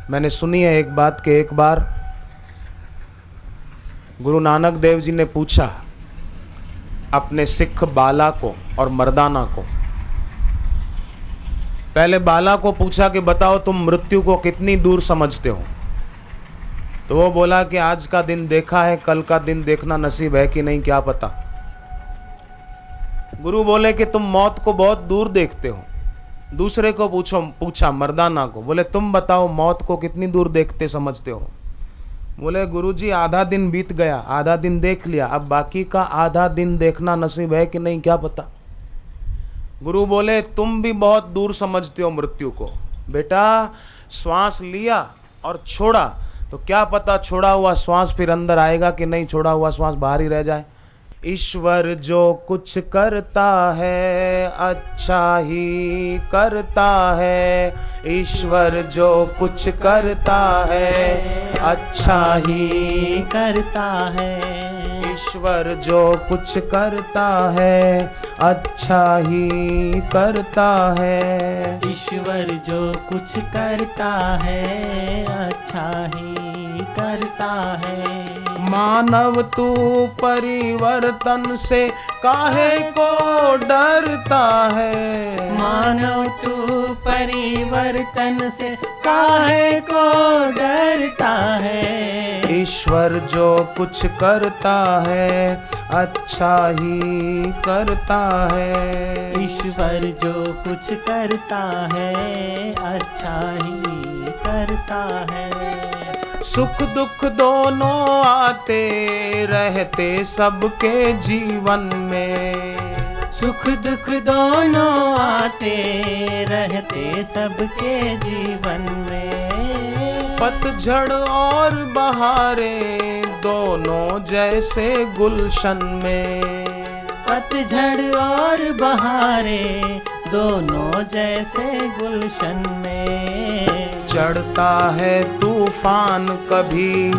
मैंने सुनी है एक बात कि एक बार गुरु नानक देव जी ने पूछा अपने सिख बाला को और मर्दाना को। पहले बाला को पूछा कि बताओ तुम मृत्यु को कितनी दूर समझते हो। तो वो बोला कि आज का दिन देखा है, कल का दिन देखना नसीब है कि नहीं क्या पता। गुरु बोले कि तुम मौत को बहुत दूर देखते हो। दूसरे को पूछा मर्दाना को, बोले तुम बताओ मौत को कितनी दूर देखते समझते हो। बोले गुरुजी आधा दिन बीत गया, आधा दिन देख लिया, अब बाकी का आधा दिन देखना नसीब है कि नहीं क्या पता। गुरु बोले तुम भी बहुत दूर समझते हो मृत्यु को। बेटा श्वास लिया और छोड़ा तो क्या पता छोड़ा हुआ श्वास फिर अंदर आएगा कि नहीं, छोड़ा हुआ श्वास बाहर ही रह जाए। ईश्वर जो कुछ करता है अच्छा ही करता है। ईश्वर जो कुछ करता है अच्छा ही करता है। ईश्वर जो कुछ करता है अच्छा ही करता है। ईश्वर जो कुछ करता है अच्छा ही करता है। मानव तू परिवर्तन से काहे को डरता है। मानव तू परिवर्तन से काहे को डरता है। ईश्वर जो कुछ करता है अच्छा ही करता है। ईश्वर जो कुछ करता है अच्छा ही करता है। सुख दुख दोनों आते रहते सबके जीवन में। सुख दुख दोनों आते रहते सबके जीवन में। पतझड़ और बहारें दोनों जैसे गुलशन में। पतझड़ और बहारें दोनों जैसे गुलशन में। चढ़ता है तूफान कभी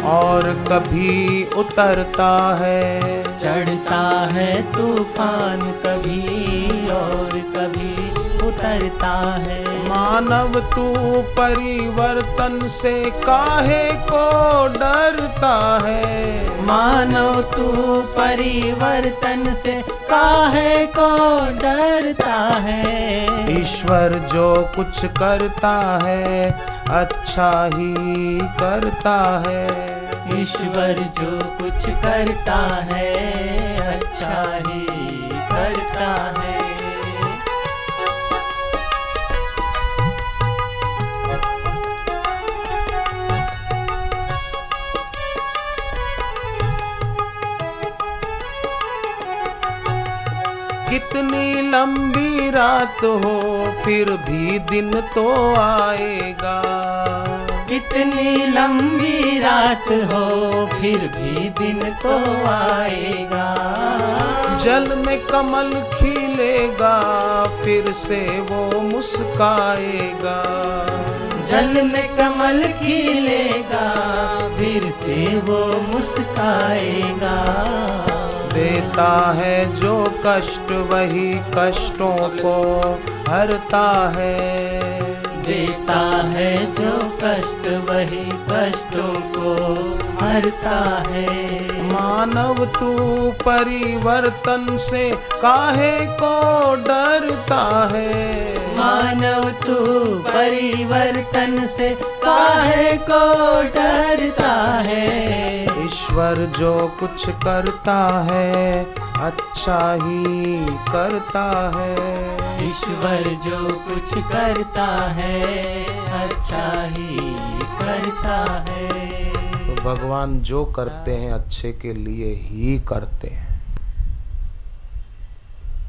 और कभी उतरता है। चढ़ता है तूफान कभी और कभी उतरता है। मानव तू परिवर्तन से काहे को डरता है। मानव तू परिवर्तन से काहे को डरता है। ईश्वर जो कुछ करता है अच्छा ही करता है। ईश्वर जो कुछ करता है अच्छा ही करता है। कितनी लंबी रात हो फिर भी दिन तो आएगा। कितनी लंबी रात हो फिर भी दिन तो आएगा। जल में कमल खिलेगा फिर से वो मुस्काएगा। जल में कमल खिलेगा फिर से वो मुस्काएगा। देता है जो कष्ट वही कष्टों को हरता है। देता है जो कष्ट वही कष्टों को हरता है। मानव तू परिवर्तन से काहे को डरता है। मानव तू परिवर्तन से काहे को डरता है। ईश्वर जो कुछ करता है अच्छा ही करता है। ईश्वर जो कुछ करता है अच्छा ही करता है। तो भगवान जो करते हैं अच्छे के लिए ही करते हैं।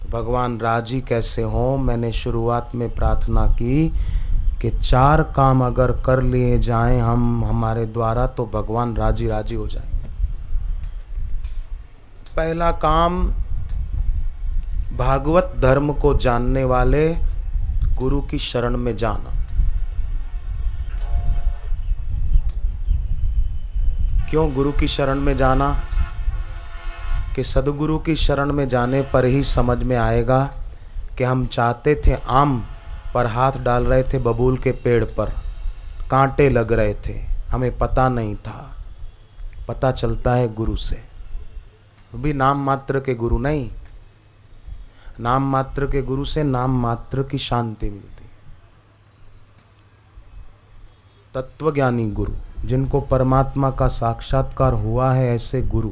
तो भगवान राजी कैसे हों। मैंने शुरुआत में प्रार्थना की कि 4 काम अगर कर लिए जाएं हम हमारे द्वारा तो भगवान राजी राजी हो जाएंगे। पहला काम भागवत धर्म को जानने वाले गुरु की शरण में जाना। क्यों गुरु की शरण में जाना? कि सदगुरु की शरण में जाने पर ही समझ में आएगा कि हम चाहते थे आम पर हाथ डाल रहे थे बबूल के पेड़ पर। कांटे लग रहे थे, हमें पता नहीं था। पता चलता है गुरु से, भी नाम मात्र के गुरु नहीं, नाम मात्र के गुरु से नाम मात्र की शांति मिलती। तत्वज्ञानी गुरु, जिनको परमात्मा का साक्षात्कार हुआ है, ऐसे गुरु,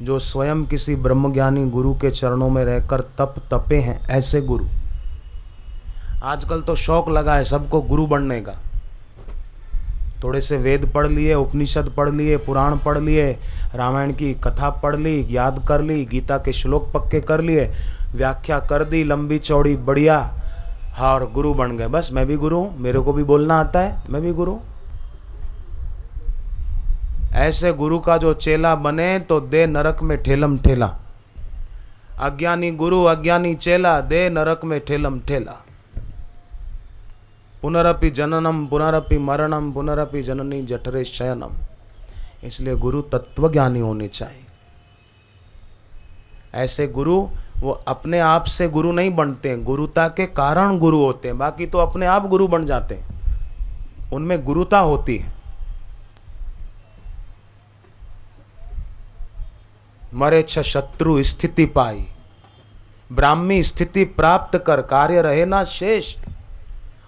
जो स्वयं किसी ब्रह्मज्ञानी गुरु के चरणों में रहकर तपे हैं, ऐसे गुरु। आजकल तो शौक लगा है सबको गुरु बनने का। थोड़े से वेद पढ़ लिए, उपनिषद पढ़ लिए, पुराण पढ़ लिए, रामायण की कथा पढ़ ली, याद कर ली, गीता के श्लोक पक्के कर लिए, व्याख्या कर दी लंबी चौड़ी बढ़िया, हाँ, और गुरु बन गए। बस मैं भी गुरु हूँ, मेरे को भी बोलना आता है, मैं भी गुरु। ऐसे गुरु का जो चेला बने तो दे नरक में ठेलम ठेला। अज्ञानी गुरु अज्ञानी चेला, दे नरक में ठेलम ठेला। पुनरपि जननम पुनरपि मरणम पुनरपि जननी जठरे शयनम। इसलिए गुरु तत्वज्ञानी होने चाहिए। ऐसे गुरु वो अपने आप से गुरु नहीं बनते हैं, गुरुता के कारण गुरु होते हैं। बाकी तो अपने आप गुरु बन जाते हैं, उनमें गुरुता होती है। मरे छ शत्रु स्थिति पाई, ब्राह्मी स्थिति प्राप्त कर, कार्य रहे ना शेष।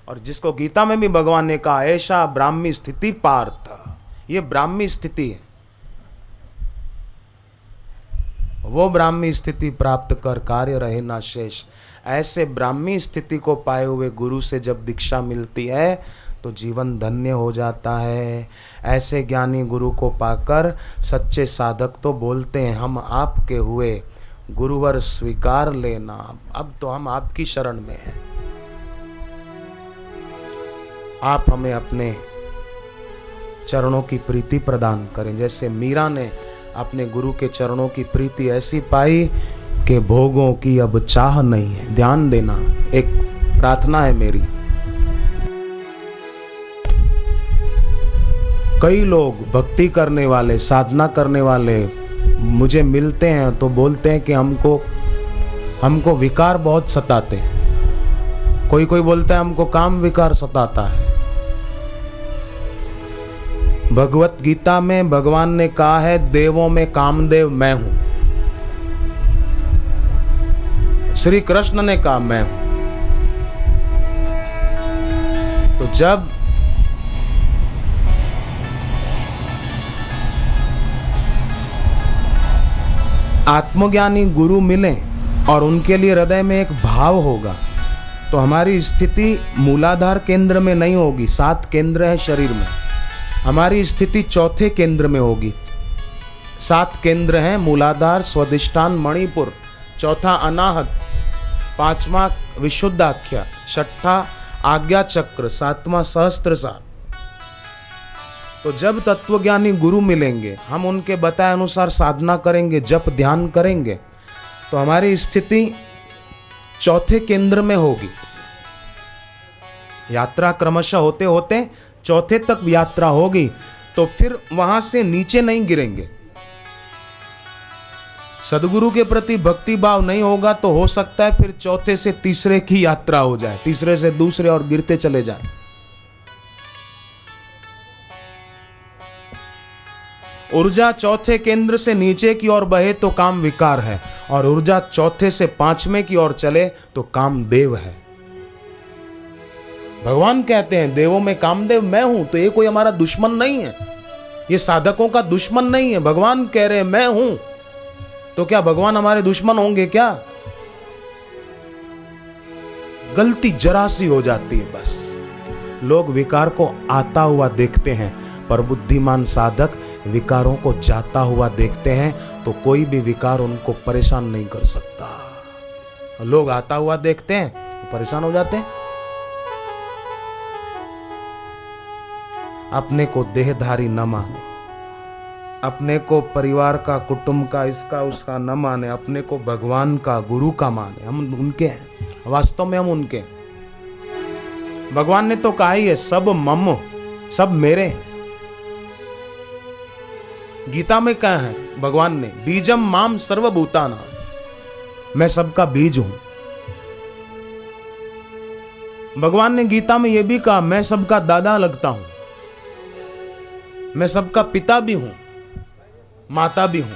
और जिसको गीता में भी भगवान ने कहा, ऐसा ब्राह्मी स्थिति पार्थ, ये ब्राह्मी स्थिति है। वो ब्राह्मी स्थिति प्राप्त कर, कार्य रहे ना शेष। ऐसे ब्राह्मी स्थिति को पाए हुए गुरु से जब दीक्षा मिलती है तो जीवन धन्य हो जाता है। ऐसे ज्ञानी गुरु को पाकर सच्चे साधक तो बोलते हैं, हम आपके हुए, गुरुवर स्वीकार लेना। अब तो हम आपकी शरण में हैं, आप हमें अपने चरणों की प्रीति प्रदान करें। जैसे मीरा ने अपने गुरु के चरणों की प्रीति ऐसी पाई कि भोगों की अब चाह नहीं है। ध्यान देना, एक प्रार्थना है मेरी। कई लोग भक्ति करने वाले, साधना करने वाले मुझे मिलते हैं तो बोलते हैं कि हमको विकार बहुत सताते हैं। कोई कोई बोलता है हमको काम विकार सताता है। भगवत गीता में भगवान ने कहा है, देवों में कामदेव मैं हूं। श्री कृष्ण ने कहा मैं हूं। तो जब आत्मज्ञानी गुरु मिले और उनके लिए हृदय में एक भाव होगा तो हमारी स्थिति मूलाधार केंद्र में नहीं होगी। 7 केंद्र है शरीर में, हमारी स्थिति चौथे केंद्र में होगी। 7 केंद्र हैं, मूलाधार, स्वादिष्ठान, मणिपुर, चौथा अनाहत, 5वां विशुद्धाख्या, 6ठा आज्ञा चक्र, 7वां सहस्त्रसार। तो जब तत्वज्ञानी गुरु मिलेंगे, हम उनके बताए अनुसार साधना करेंगे, जप ध्यान करेंगे तो हमारी स्थिति चौथे केंद्र में होगी। यात्रा क्रमशः होते होते चौथे तक यात्रा होगी तो फिर वहां से नीचे नहीं गिरेंगे। सदगुरु के प्रति भक्ति भाव नहीं होगा तो हो सकता है फिर चौथे से तीसरे की यात्रा हो जाए, तीसरे से दूसरे और गिरते चले जाए। ऊर्जा चौथे केंद्र से नीचे की ओर बहे तो काम विकार है, और ऊर्जा चौथे से 5वें की ओर चले तो काम देव है। भगवान कहते हैं देवों में कामदेव मैं हूं, तो ये कोई हमारा दुश्मन नहीं है, ये साधकों का दुश्मन नहीं है। भगवान कह रहे हैं मैं हूं, तो क्या भगवान हमारे दुश्मन होंगे क्या? गलती जरा सी हो जाती है बस। लोग विकार को आता हुआ देखते हैं, पर बुद्धिमान साधक विकारों को जाता हुआ देखते हैं, तो कोई भी विकार उनको परेशान नहीं कर सकता। लोग आता हुआ देखते हैं तो परेशान हो जाते हैं। अपने को देहधारी न माने, अपने को परिवार का, कुटुंब का, इसका उसका न माने, अपने को भगवान का, गुरु का माने। हम उनके हैं, वास्तव में हम उनके। भगवान ने तो कहा ही है, सब मम, सब मेरे हैं। गीता में कहा है भगवान ने, बीजम माम सर्वभूतानां, मैं सबका बीज हूं। भगवान ने गीता में यह भी कहा, मैं सबका दादा लगता हूं। मैं सबका पिता भी हूं, माता भी हूं।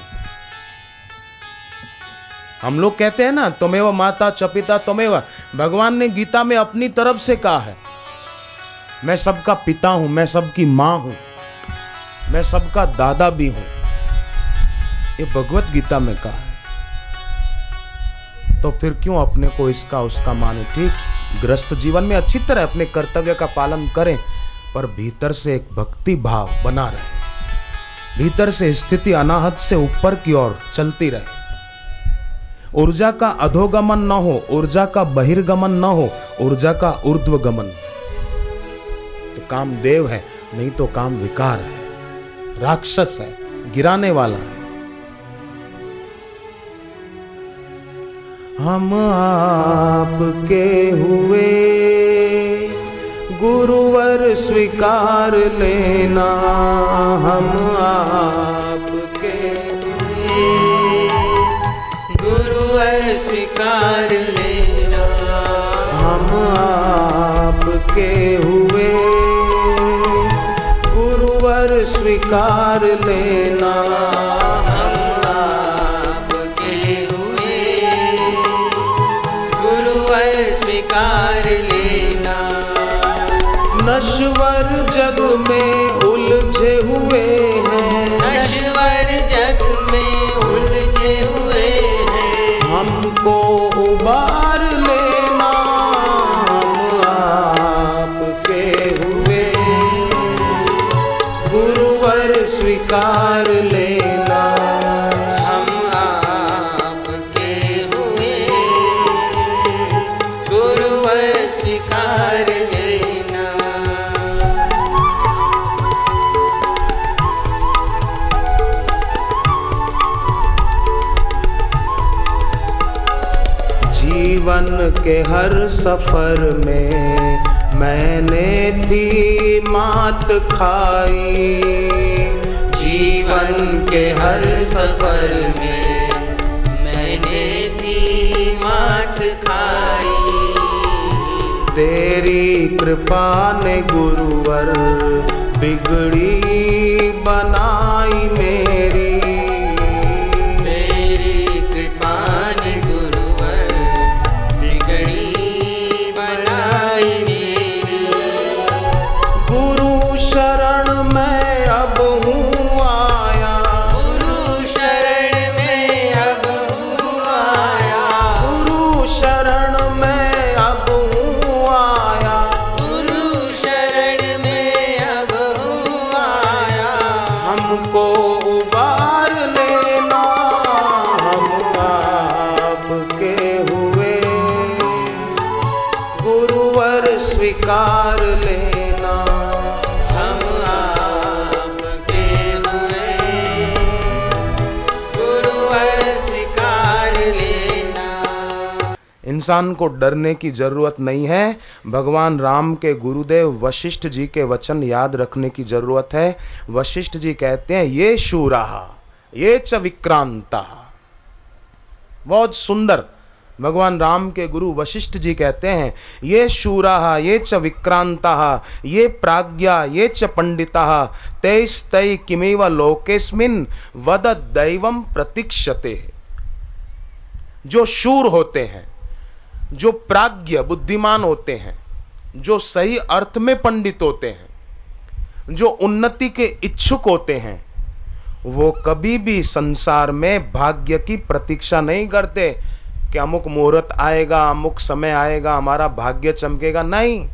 हम लोग कहते हैं ना, त्वमेव माता च पिता त्वमेव। भगवान ने गीता में अपनी तरफ से कहा है, मैं सबका पिता हूं, मैं सबकी मां हूं, मैं सबका दादा भी हूं। ये भगवत गीता में कहा है। तो फिर क्यों अपने को इसका उसका माने? ठीक, गृहस्थ जीवन में अच्छी तरह अपने कर्तव्य का पालन करें, पर भीतर से एक भक्ति भाव बना रहे, भीतर से स्थिति अनाहत से ऊपर की ओर चलती रहे। ऊर्जा का अधोगमन न हो, ऊर्जा का बहिर्गमन न हो, ऊर्जा का ऊर्ध्वगमन। तो काम देव है, नहीं तो काम विकार है, राक्षस है, गिराने वाला है। हम आपके हुए गुरुवर स्वीकार लेना, हम आपके गुरुवर स्वीकार लेना, हम आपके हुए गुरुवर स्वीकार लेना, हम आपके हुए गुरुवर स्वीकार लेना। नश्वर जग में उलझे हुए हैं, नश्वर जग में उलझे हुए हैं, हमको उबार लेना, हम आपके हुए गुरुवर स्वीकार लेना, हम आपके हुए गुरुवर स्वीकार लेना। जीवन के हर सफर में मैंने थी मात खाई, जीवन के हर सफर में मैंने थी मात खाई। तेरी कृपा ने गुरुवर बिगड़ी बनाई मेरी, तेरी कृपा ने गुरुवर बिगड़ी बनाई मेरी। गुरु शरण में अब हूँ आया, गुरु शरण में अब हूँ आया, गुरु शरण में अब हूँ आया, गुरु शरण में अब हूँ आया। हमको उबार लेना, हम आपके हुए गुरुवर स्वीकार लेना, हम आपके हुए गुरुवर स्वीकार लेना। इंसान को डरने की जरूरत नहीं है। भगवान राम के गुरुदेव वशिष्ठ जी के वचन याद रखने की जरूरत है। वशिष्ठ जी कहते हैं, ये शूराः ये च विक्रांता। बहुत सुंदर भगवान राम के गुरु वशिष्ठ जी कहते हैं, ये शूराः ये च विक्रांताः ये प्राज्ञा ये च पंडिताः तैस्तै किमेव लोकेस्मिन् वद दैवं प्रतीक्षते। जो शूर होते हैं, जो प्राज्ञ बुद्धिमान होते हैं, जो सही अर्थ में पंडित होते हैं, जो उन्नति के इच्छुक होते हैं, वो कभी भी संसार में भाग्य की प्रतीक्षा नहीं करते कि अमुक मुहूर्त आएगा, अमुक समय आएगा, हमारा भाग्य चमकेगा। नहीं,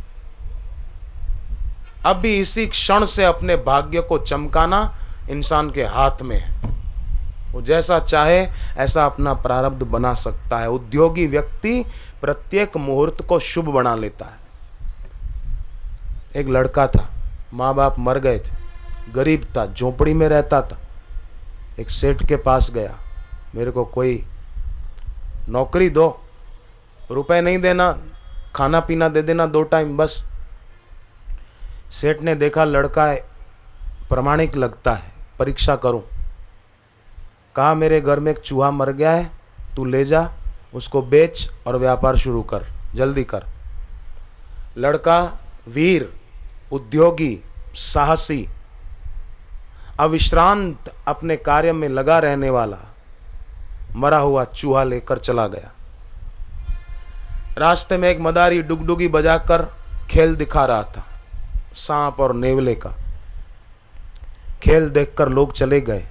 अभी इसी क्षण से अपने भाग्य को चमकाना इंसान के हाथ में है। वो जैसा चाहे ऐसा अपना प्रारब्ध बना सकता है। उद्योगी व्यक्ति प्रत्येक मुहूर्त को शुभ बना लेता है। एक लड़का था, माँ बाप मर गए थे, गरीब था, झोपड़ी में रहता था। एक सेठ के पास गया, मेरे को कोई नौकरी दो, रुपए नहीं देना, खाना पीना दे देना 2 टाइम बस। सेठ ने देखा लड़का है, प्रामाणिक लगता है, परीक्षा करूं। कहा, मेरे घर में एक चूहा मर गया है, तू ले जा, उसको बेच और व्यापार शुरू कर, जल्दी कर। लड़का वीर, उद्योगी, साहसी, अविश्रांत अपने कार्य में लगा रहने वाला मरा हुआ चूहा लेकर चला गया। रास्ते में एक मदारी डुगडुगी बजाकर खेल दिखा रहा था, सांप और नेवले का। खेल देखकर लोग चले गए,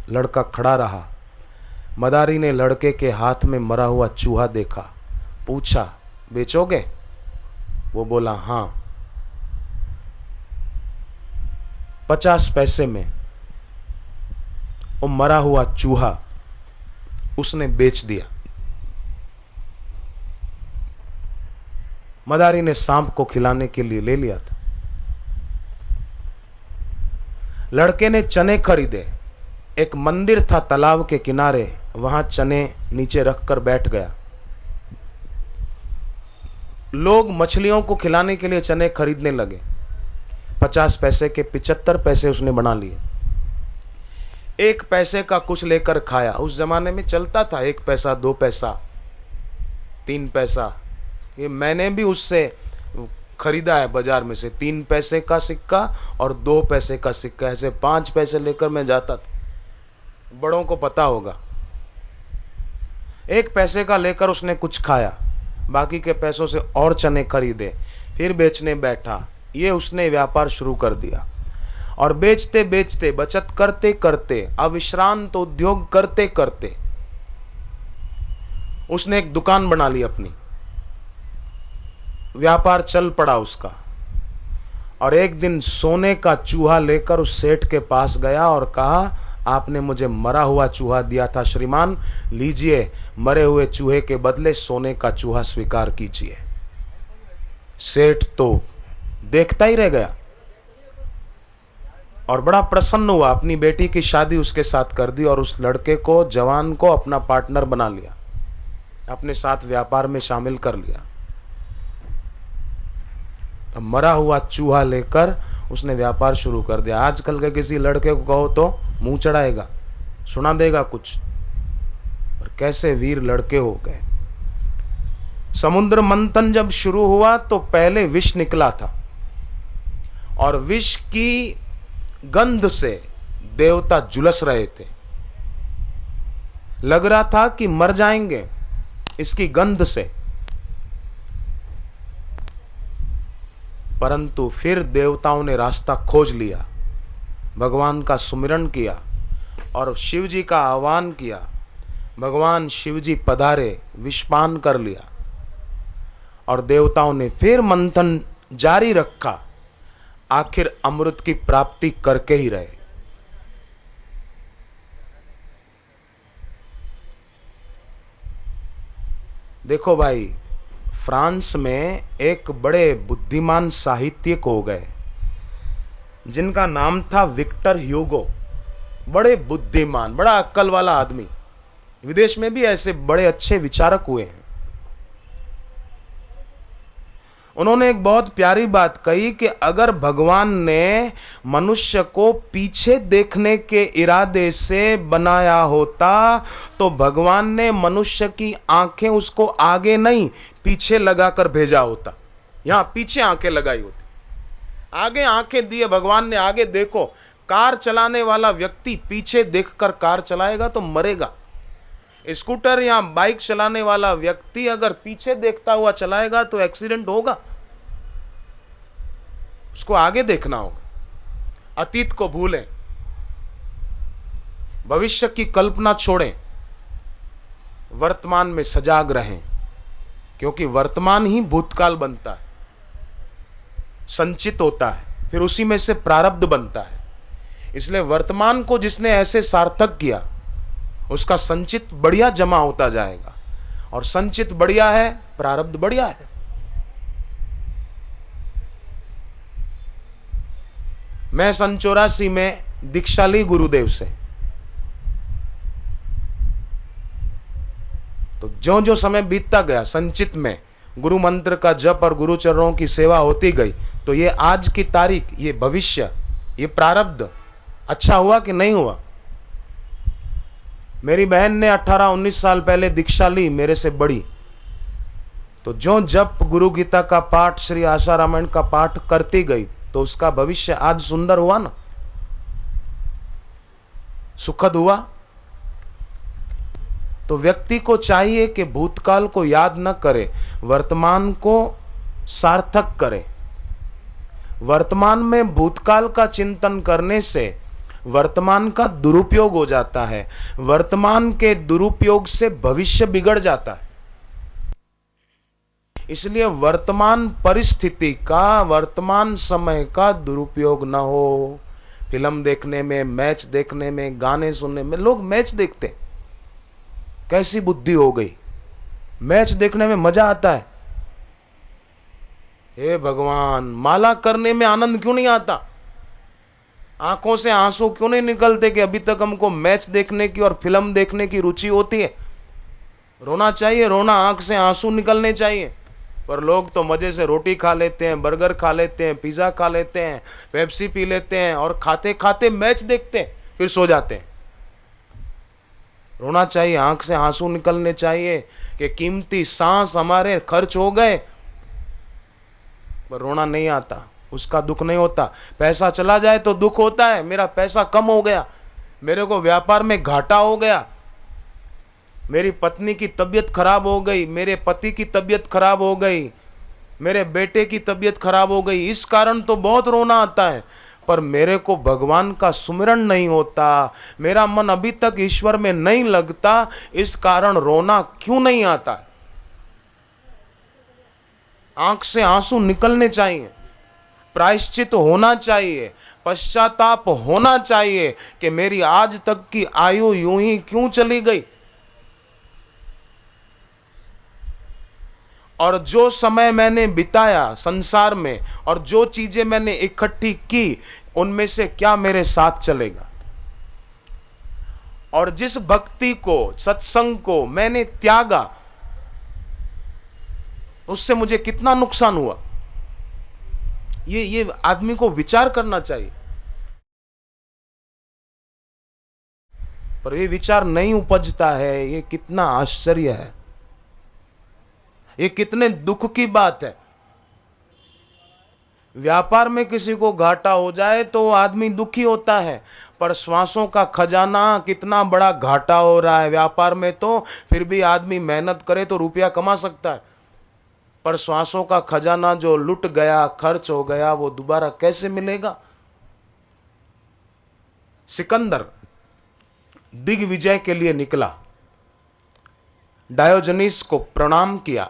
लड़का खड़ा रहा। मदारी ने लड़के के हाथ में मरा हुआ चूहा देखा, पूछा बेचोगे? वो बोला हाँ। 50 पैसे में वो मरा हुआ चूहा उसने बेच दिया। मदारी ने सांप को खिलाने के लिए ले लिया था। लड़के ने चने खरीदे। एक मंदिर था तालाब के किनारे, वहां चने नीचे रखकर बैठ गया। लोग मछलियों को खिलाने के लिए चने खरीदने लगे। 50 पैसे के 75 पैसे उसने बना लिए। 1 पैसे का कुछ लेकर खाया। उस जमाने में चलता था 1 पैसा, 2 पैसा, 3 पैसा। ये मैंने भी उससे खरीदा है बाजार में से। 3 पैसे का सिक्का और 2 पैसे का सिक्का, ऐसे 5 पैसे लेकर मैं जाता था। बड़ों को पता होगा। 1 पैसे का लेकर उसने कुछ खाया, बाकी के पैसों से और चने खरीदे, फिर बेचने बैठा। ये उसने व्यापार शुरू कर दिया और बेचते बेचते, बचत करते करते, अविश्रांत उद्योग करते करते उसने एक दुकान बना ली अपनी। व्यापार चल पड़ा उसका। और एक दिन सोने का चूहा लेकर उस सेठ के पास गया और कहा, आपने मुझे मरा हुआ चूहा दिया था श्रीमान, लीजिए, मरे हुए चूहे के बदले सोने का चूहा स्वीकार कीजिए। सेठ तो देखता ही रह गया और बड़ा प्रसन्न हुआ। अपनी बेटी की शादी उसके साथ कर दी और उस लड़के को, जवान को, अपना पार्टनर बना लिया, अपने साथ व्यापार में शामिल कर लिया। अब मरा हुआ चूहा लेकर उसने व्यापार शुरू कर दिया। आजकल के किसी लड़के को कहो तो मुंह चढ़ाएगा, सुना देगा कुछ। और कैसे वीर लड़के हो गए। समुद्र मंथन जब शुरू हुआ तो पहले विष निकला था और विष की गंध से देवता झुलस रहे थे। लग रहा था कि मर जाएंगे इसकी गंध से। परंतु फिर देवताओं ने रास्ता खोज लिया, भगवान का सुमिरन किया और शिव जी का आह्वान किया। भगवान शिव जी पधारे, विषपान कर लिया और देवताओं ने फिर मंथन जारी रखा। आखिर अमृत की प्राप्ति करके ही रहे। देखो भाई, फ्रांस में एक बड़े बुद्धिमान साहित्यिक हो गए जिनका नाम था विक्टर ह्यूगो। बड़े बुद्धिमान, बड़ा अक्ल वाला आदमी। विदेश में भी ऐसे बड़े अच्छे विचारक हुए हैं। उन्होंने एक बहुत प्यारी बात कही कि अगर भगवान ने मनुष्य को पीछे देखने के इरादे से बनाया होता तो भगवान ने मनुष्य की आंखें उसको आगे नहीं पीछे लगाकर भेजा होता। यहां पीछे आंखें लगाई होती, आगे आंखें दिए भगवान ने। आगे देखो, कार चलाने वाला व्यक्ति पीछे देखकर कार चलाएगा तो मरेगा। स्कूटर या बाइक चलाने वाला व्यक्ति अगर पीछे देखता हुआ चलाएगा तो एक्सीडेंट होगा। उसको आगे देखना होगा। अतीत को भूलें, भविष्य की कल्पना छोड़ें, वर्तमान में सजाग रहें, क्योंकि वर्तमान ही भूतकाल बनता है, संचित होता है, फिर उसी में से प्रारब्ध बनता है। इसलिए वर्तमान को जिसने ऐसे सार्थक किया उसका संचित बढ़िया जमा होता जाएगा, और संचित बढ़िया है, प्रारब्ध बढ़िया है। मैं 1984 में दीक्षा ली गुरुदेव से। तो जो जो समय बीतता गया संचित में गुरु मंत्र का जप और गुरु चरणों की सेवा होती गई, तो ये आज की तारीख, ये भविष्य, ये प्रारब्ध अच्छा हुआ कि नहीं हुआ। मेरी बहन ने 18-19 साल पहले दीक्षा ली, मेरे से बड़ी। तो जो जप गुरु गीता का पाठ, श्री आशा रामायण का पाठ करती गई तो उसका भविष्य आज सुंदर हुआ ना। सुखद हुआ? तो व्यक्ति को चाहिए कि भूतकाल को याद न करे, वर्तमान को सार्थक करे। वर्तमान में भूतकाल का चिंतन करने से वर्तमान का दुरुपयोग हो जाता है, वर्तमान के दुरुपयोग से भविष्य बिगड़ जाता है। इसलिए वर्तमान परिस्थिति का, वर्तमान समय का दुरुपयोग ना हो। फिल्म देखने में, मैच देखने में, गाने सुनने में, लोग मैच देखते, कैसी बुद्धि हो गई, मैच देखने में मजा आता है। हे भगवान, माला करने में आनंद क्यों नहीं आता? आंखों से आंसू क्यों नहीं निकलते कि अभी तक हमको मैच देखने की और फिल्म देखने की रुचि होती है? रोना चाहिए, रोना, आंख से आंसू निकलने चाहिए। पर लोग तो मजे से रोटी खा लेते हैं, बर्गर खा लेते हैं, पिज्जा खा लेते हैं, पेप्सी पी लेते हैं और खाते खाते मैच देखते हैं, फिर सो जाते हैं। रोना चाहिए, आंख से आंसू निकलने चाहिए कि कीमती सांस हमारे खर्च हो गए, पर रोना नहीं आता, उसका दुख नहीं होता। पैसा चला जाए तो दुख होता है, मेरा पैसा कम हो गया, मेरे को व्यापार में घाटा हो गया, मेरी पत्नी की तबीयत खराब हो गई, मेरे पति की तबीयत खराब हो गई, मेरे बेटे की तबीयत खराब हो गई, इस कारण तो बहुत रोना आता है। पर मेरे को भगवान का सुमिरन नहीं होता, मेरा मन अभी तक ईश्वर में नहीं लगता, इस कारण रोना क्यों नहीं आता? आंख से आंसू निकलने चाहिए, प्रायश्चित होना चाहिए, पश्चाताप होना चाहिए कि मेरी आज तक की आयु यूं ही क्यों चली गई। और जो समय मैंने बिताया संसार में और जो चीजें मैंने इकट्ठी की, उनमें से क्या मेरे साथ चलेगा? और जिस भक्ति को, सत्संग को मैंने त्यागा, उससे मुझे कितना नुकसान हुआ? ये आदमी को विचार करना चाहिए। पर ये विचार नहीं उपजता है, ये कितना आश्चर्य है, ये कितने दुख की बात है। व्यापार में किसी को घाटा हो जाए तो आदमी दुखी होता है, पर श्वासों का खजाना कितना बड़ा घाटा हो रहा है व्यापार में, तो फिर भी आदमी मेहनत करे तो रुपया कमा सकता है। पर श्वासों का खजाना जो लुट गया, खर्च हो गया, वो दोबारा कैसे मिलेगा? सिकंदर दिग्विजय के लिए निकला, डायोजनीस को प्रणाम किया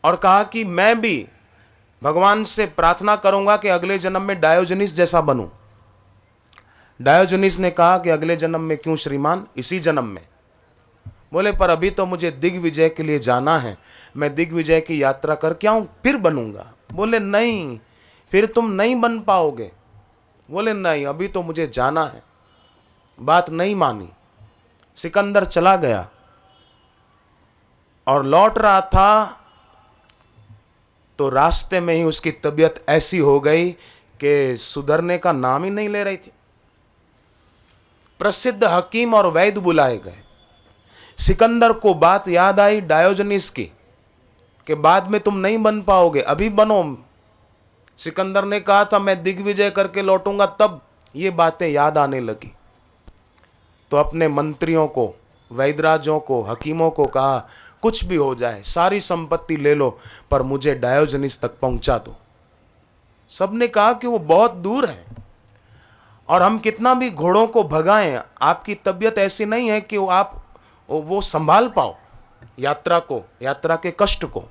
और कहा कि मैं भी भगवान से प्रार्थना करूंगा कि अगले जन्म में डायोजनीस जैसा बनूं। डायोजनीस ने कहा कि अगले जन्म में क्यों श्रीमान, इसी जन्म में। बोले पर अभी तो मुझे दिग्विजय के लिए जाना है, मैं दिग्विजय की यात्रा करके आऊं फिर बनूंगा। बोले नहीं, फिर तुम नहीं बन पाओगे। बोले नहीं, अभी तो मुझे जाना है। बात नहीं मानी, सिकंदर चला गया और लौट रहा था तो रास्ते में ही उसकी तबीयत ऐसी हो गई कि सुधरने का नाम ही नहीं ले रही थी। प्रसिद्ध हकीम और वैद्य बुलाए गए। सिकंदर को बात याद आई डायोजनीस की कि बाद में तुम नहीं बन पाओगे, अभी बनो। सिकंदर ने कहा था मैं दिग्विजय करके लौटूंगा, तब ये बातें याद आने लगी। तो अपने मंत्रियों को, वैद्यराजों को, हकीमों को कहा कुछ भी हो जाए, सारी संपत्ति ले लो, पर मुझे डायोजनीस तक पहुंचा दो। सबने कहा कि वो बहुत दूर है और हम कितना भी घोड़ों को भगाएं, आपकी तबीयत ऐसी नहीं है कि आप वो संभाल पाओ यात्रा को, यात्रा के कष्ट को।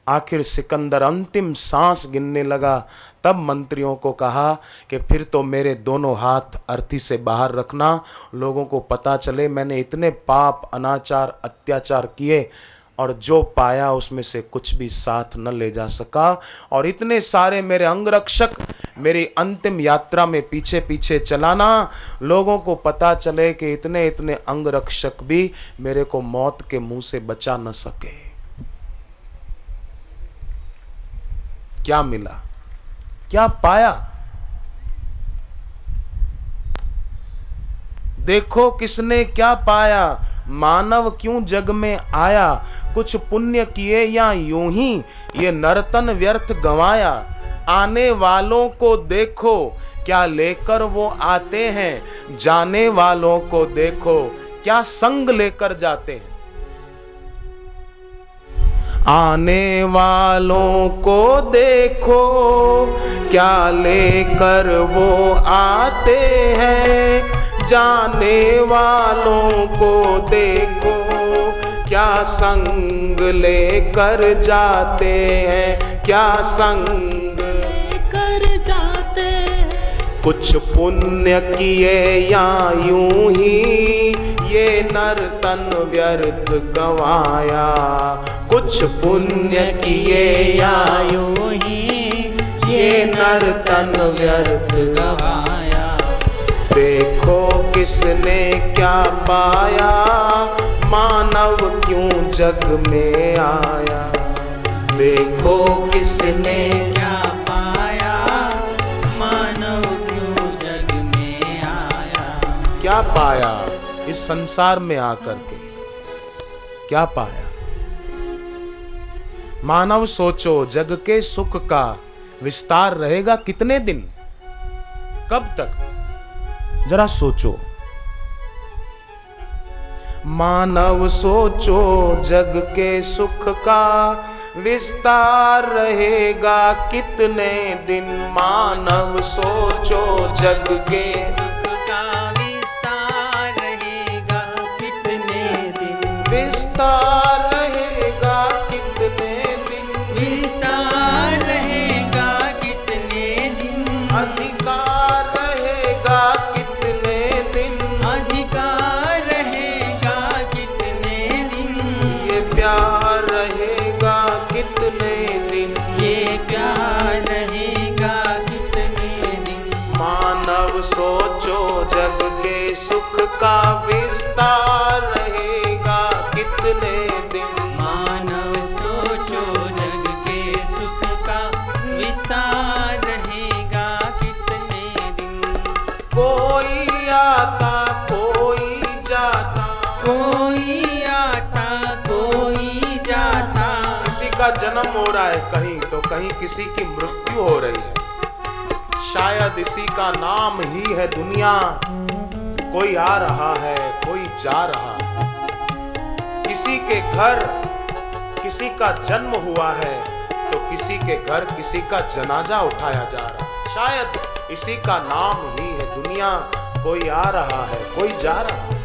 आखिर सिकंदर अंतिम सांस गिनने लगा, तब मंत्रियों को कहा कि फिर तो मेरे दोनों हाथ अर्थी से बाहर रखना, लोगों को पता चले मैंने इतने पाप, अनाचार, अत्याचार किए और जो पाया उसमें से कुछ भी साथ न ले जा सका, और इतने सारे मेरे अंगरक्षक मेरी अंतिम यात्रा में पीछे पीछे चलाना, लोगों को पता चले कि इतने इतने अंगरक्षक भी मेरे को मौत के मुंह से बचा न सके। क्या मिला, क्या पाया? देखो किसने क्या पाया, मानव क्यों जग में आया, कुछ पुण्य किए या यूं ही ये नर्तन व्यर्थ गंवाया। आने वालों को देखो क्या लेकर वो आते हैं, जाने वालों को देखो क्या संग लेकर जाते हैं। आने वालों को देखो क्या लेकर वो आते हैं, जाने वालों को देखो क्या संग लेकर जाते हैं, क्या संग लेकर जाते हैं। कुछ पुण्य किए या यूं ही ये नर तन व्यर्थ गवाया, कुछ पुण्य किए या यूं ही ये नर तन व्यर्थ गवाया। देखो किसने क्या पाया, मानव क्यों जग में आया। देखो किसने क्या पाया, मानव क्यों जग में आया। क्या पाया इस संसार में आकर के, क्या पाया। मानव सोचो जग के सुख का विस्तार रहेगा कितने दिन, कब तक, जरा सोचो। मानव सोचो जग के सुख का विस्तार रहेगा कितने दिन। मानव सोचो जग के सुख का विस्तार रहेगा कितने दिन, विस्तार रहेगा कितने दिन, विस्तार रहेगा कितने दिन, अधिकार रहेगा कितने दिन, अधिकार रहेगा कितने दिन, ये प्यार रहेगा कितने दिन, ये प्यार रहेगा कितने दिन। मानव सोचो जग के सुख का विस्तार रहेगा कितने दिन। मानव सोचो जग के सुख का विस्तार रहेगा कितने दिन। कोई आता कोई जाता, कोई आता कोई जाता। किसी का जन्म हो रहा है कहीं तो कहीं किसी की मृत्यु हो रही है। शायद इसी का नाम ही है दुनिया। कोई आ रहा है कोई जा रहा है। किसी के घर किसी का जन्म हुआ है तो किसी के घर किसी का जनाजा उठाया जा रहा है। शायद इसी का नाम ही है दुनिया। कोई आ रहा है कोई जा रहा है।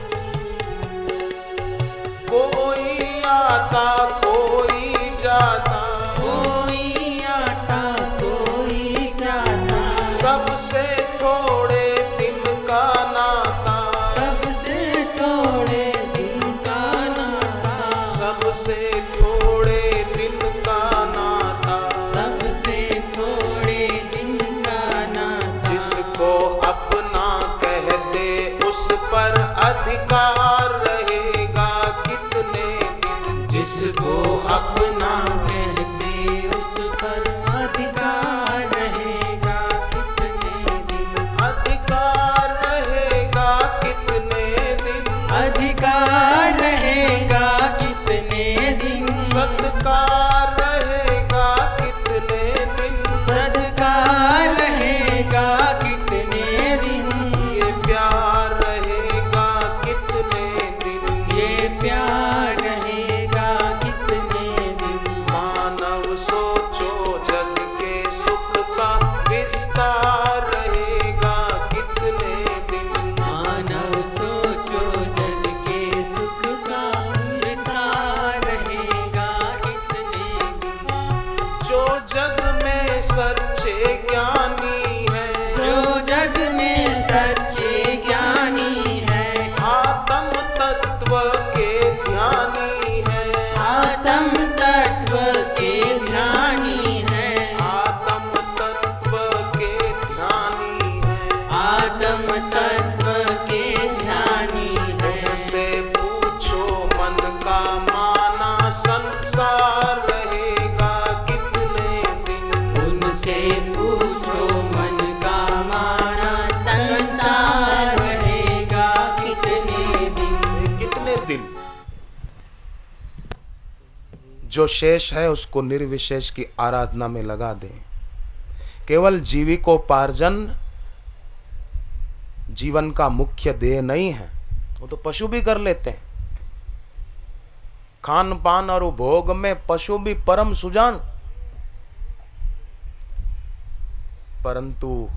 कोई आता कोई जाता, कोई आता कोई जाता। सबसे थोड़े दिन का नाता, सबसे थोड़े दिन का नाता, सबसे थोड़े दिन का नाता, सबसे थोड़े दिन का नाता। जिसको अपना कह दे उस पर अधिकार रहेगा कितने दिन। जिसको अपना कह दे उस पर अधिकार रहेगा कितने दिन। अधिकार रहेगा कितने दिन, अधिकार रहेगा कितने दिन। सत्कार रहेगा कितने दिन, सत्कार रहेगा कितने दिन। ये प्यार रहेगा कितने दिन, ये प्यार रहेगा कितने दिन। मानव सोचो जग के सुख का विस्तार रहेगा कितने दिन। मानव सोचो जग के सुख का विस्तार रहेगा कितने दिन। जो जग में सच्चे ज्ञानी है, जो जग में सच्चे ज्ञानी है। आत्म तत्व के ध्यानी है, आत्म तत्व के ध्यानी है। आत्म तत्व के ध्यानी है, आत्म तत्व के ध्यानी है। उनसे पूछो मन का माना संसार रहेगा कितने दिन। उनसे पूछो मन का माना संसार रहेगा कितने दिन। कितने दिन। जो शेष है उसको निर्विशेष की आराधना में लगा दें। केवल जीविकोपार्जन जीवन का मुख्य ध्येय नहीं है। वो तो पशु भी कर लेते हैं। खान पान और उपभोग में पशु भी परम सुजान, परंतु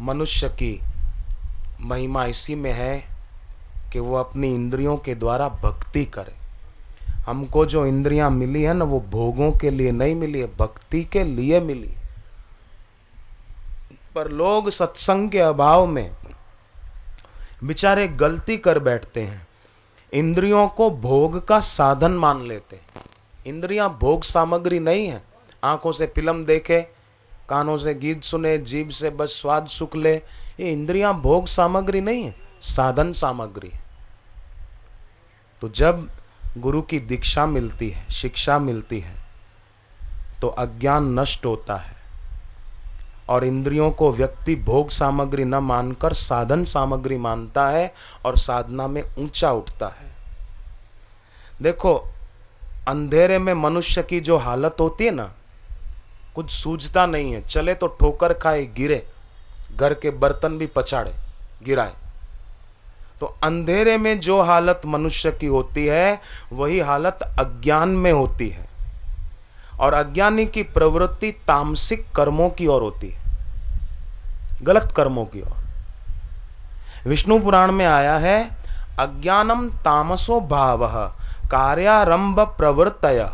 मनुष्य की महिमा इसी में है कि वो अपनी इंद्रियों के द्वारा भक्ति करे। हमको जो इंद्रियां मिली है ना, वो भोगों के लिए नहीं मिली है, भक्ति के लिए मिली। पर लोग सत्संग के अभाव में बेचारे गलती कर बैठते हैं, इंद्रियों को भोग का साधन मान लेते हैं। इंद्रियां भोग सामग्री नहीं है। आंखों से फिल्म देखे, कानों से गीत सुने, जीभ से बस स्वाद सुख ले, ये इंद्रियां भोग सामग्री नहीं है, साधन सामग्री है। तो जब गुरु की दीक्षा मिलती है, शिक्षा मिलती है, तो अज्ञान नष्ट होता है और इंद्रियों को व्यक्ति भोग सामग्री न मानकर साधन सामग्री मानता है और साधना में ऊंचा उठता है। देखो, अंधेरे में मनुष्य की जो हालत होती है ना, कुछ सूझता नहीं है, चले तो ठोकर खाए, गिरे, घर के बर्तन भी पछाड़े, गिराए। तो अंधेरे में जो हालत मनुष्य की होती है, वही हालत अज्ञान में होती है। और अज्ञानी की प्रवृत्ति तामसिक कर्मों की ओर होती है, गलत कर्मों की ओर। विष्णु पुराण में आया है, अज्ञानम तामसो भावः कार्यारंभ प्रवृत्तय।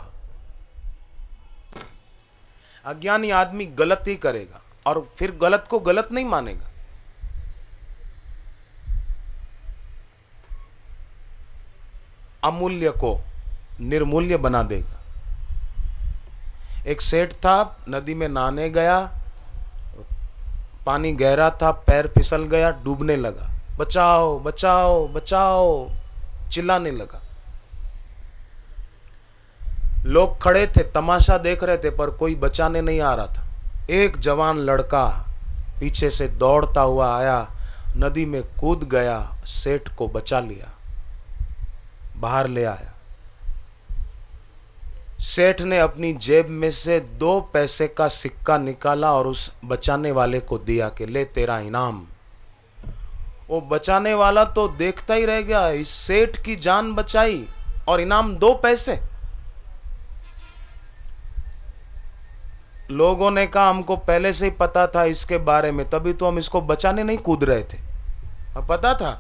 अज्ञानी आदमी गलत ही करेगा और फिर गलत को गलत नहीं मानेगा। अमूल्य को निर्मूल्य बना देगा। एक सेठ था, नदी में नहाने गया, पानी गहरा था, पैर फिसल गया, डूबने लगा। बचाओ बचाओ बचाओ चिल्लाने लगा। लोग खड़े थे, तमाशा देख रहे थे, पर कोई बचाने नहीं आ रहा था। एक जवान लड़का पीछे से दौड़ता हुआ आया, नदी में कूद गया, सेठ को बचा लिया, बाहर ले आया। सेठ ने अपनी जेब में से 2 पैसे का सिक्का निकाला और उस बचाने वाले को दिया कि ले तेरा इनाम। वो बचाने वाला तो देखता ही रह गया, इस सेठ की जान बचाई और इनाम 2 पैसे। लोगों ने कहा हमको पहले से ही पता था इसके बारे में, तभी तो हम इसको बचाने नहीं कूद रहे थे, अब पता था।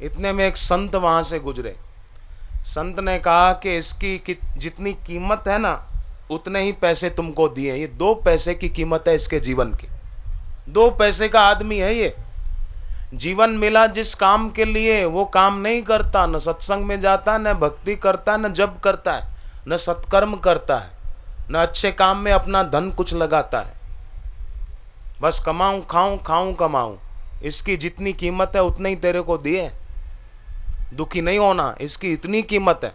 इतने में एक संत वहां से गुजरे। संत ने कहा कि इसकी जितनी कीमत है ना, उतने ही पैसे तुमको दिए। ये 2 पैसे की कीमत है इसके जीवन की। 2 पैसे का आदमी है ये। जीवन मिला जिस काम के लिए, वो काम नहीं करता, न सत्संग में जाता, न भक्ति करता, न जप करता है, न सत्कर्म करता है, न अच्छे काम में अपना धन कुछ लगाता है। बस कमाऊं खाऊं, खाऊं कमाऊं। इसकी जितनी कीमत है उतने ही तेरे को दिए। दुखी नहीं होना, इसकी इतनी कीमत है।